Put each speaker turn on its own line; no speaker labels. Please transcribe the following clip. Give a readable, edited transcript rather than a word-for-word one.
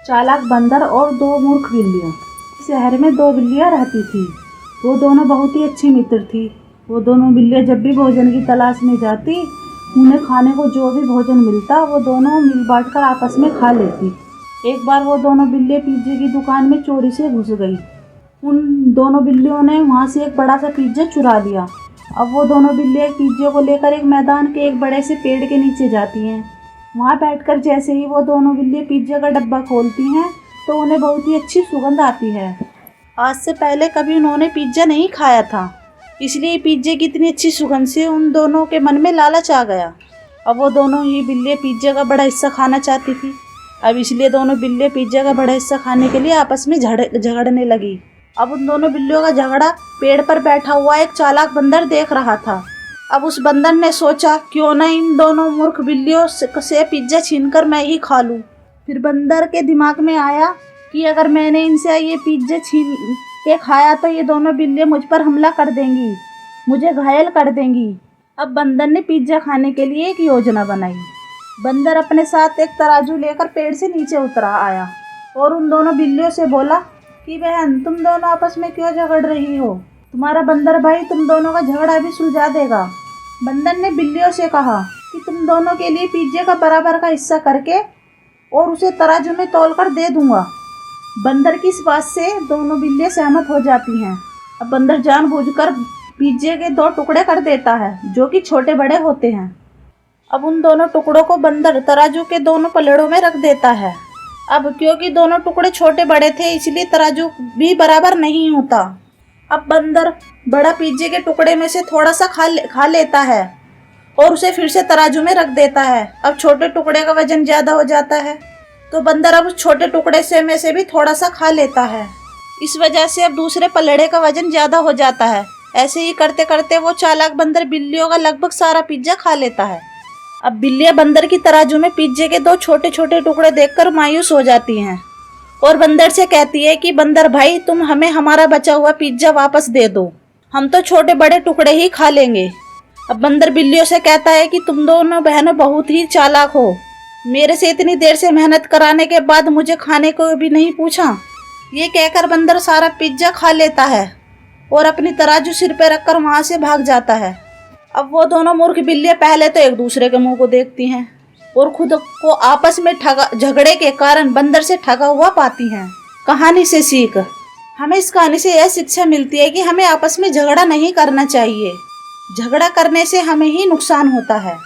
चालाक बंदर और दो मूर्ख बिल्लियाँ। शहर में दो बिल्लियाँ रहती थी। वो दोनों बहुत ही अच्छी मित्र थी। वो दोनों बिल्लियाँ जब भी भोजन की तलाश में जाती, उन्हें खाने को जो भी भोजन मिलता वो दोनों मिल बांट कर आपस में खा लेती। एक बार वो दोनों बिल्लियाँ पिज्जे की दुकान में चोरी से घुस गई। उन दोनों बिल्लियों ने वहाँ से एक बड़ा सा पिज्जा चुरा लिया। अब वो दोनों बिल्लियाँ पिज्जे को लेकर एक मैदान के एक बड़े से पेड़ के नीचे जाती हैं। वहाँ बैठकर जैसे ही वो दोनों बिल्लियाँ पिज्जा का डब्बा खोलती हैं तो उन्हें बहुत ही अच्छी सुगंध आती है। आज से पहले कभी उन्होंने पिज्जा नहीं खाया था, इसलिए पिज्जे की इतनी अच्छी सुगंध से उन दोनों के मन में लालच आ गया। अब वो दोनों ही बिल्लियाँ पिज्जा का बड़ा हिस्सा खाना चाहती थी। अब इसलिए दोनों बिल्लियाँ पिज्जा का बड़ा हिस्सा खाने के लिए आपस में झगड़ने लगी। अब उन दोनों बिल्लियों का झगड़ा पेड़ पर बैठा हुआ एक चालाक बंदर देख रहा था। अब उस बंदर ने सोचा, क्यों ना इन दोनों मूर्ख बिल्लियों से पिज्जा छीनकर मैं ही खा लूं। फिर बंदर के दिमाग में आया कि अगर मैंने इनसे ये पिज्जा छीन के खाया तो ये दोनों बिल्लियाँ मुझ पर हमला कर देंगी, मुझे घायल कर देंगी। अब बंदर ने पिज्जा खाने के लिए एक योजना बनाई। बंदर अपने साथ एक तराजू लेकर पेड़ से नीचे उतरा आया और उन दोनों बिल्लियों से बोला कि बहन, तुम दोनों आपस में क्यों झगड़ रही हो? तुम्हारा बंदर भाई तुम दोनों का झगड़ा भी सुलझा देगा। बंदर ने बिल्लियों से कहा कि तुम दोनों के लिए पिज्जे का बराबर का हिस्सा करके और उसे तराजू में तौलकर दे दूंगा। बंदर की इस बात से दोनों बिल्लियाँ सहमत हो जाती हैं। अब बंदर जानबूझकर पिज्जे के दो टुकड़े कर देता है जो कि छोटे बड़े होते हैं। अब उन दोनों टुकड़ों को बंदर तराजू के दोनों पलड़ों में रख देता है। अब क्योंकि दोनों टुकड़े छोटे बड़े थे इसलिए तराजू भी बराबर नहीं होता। अब बंदर बड़ा पिज्जे के टुकड़े में से थोड़ा सा खा लेता है और उसे फिर से तराजू में रख देता है। अब छोटे टुकड़े का वजन ज़्यादा हो जाता है तो बंदर अब उस छोटे टुकड़े में से भी थोड़ा सा खा लेता है। इस वजह से अब दूसरे पलड़े का वजन ज़्यादा हो जाता है। ऐसे ही करते करते वो चालाक बंदर बिल्लियों का लगभग सारा पिज्जा खा लेता है। अब बिल्लियाँ बंदर की तराजू में पिज्जे के दो छोटे छोटे टुकड़े देखकर मायूस हो जाती हैं और बंदर से कहती है कि बंदर भाई, तुम हमें हमारा बचा हुआ पिज्जा वापस दे दो, हम तो छोटे बड़े टुकड़े ही खा लेंगे। अब बंदर बिल्लियों से कहता है कि तुम दोनों बहनों बहुत ही चालाक हो, मेरे से इतनी देर से मेहनत कराने के बाद मुझे खाने को भी नहीं पूछा। ये कहकर बंदर सारा पिज्जा खा लेता है और अपनी तराजू सिर पे रखकर वहाँ से भाग जाता है। अब वो दोनों मूर्ख बिल्लियाँ पहले तो एक दूसरे के मुंह को देखती हैं और खुद को आपस में झगड़े के कारण बंदर से ठगा हुआ पाती हैं। कहानी से सीख, हमें इस कहानी से यह शिक्षा मिलती है कि हमें आपस में झगड़ा नहीं करना चाहिए। झगड़ा करने से हमें ही नुकसान होता है।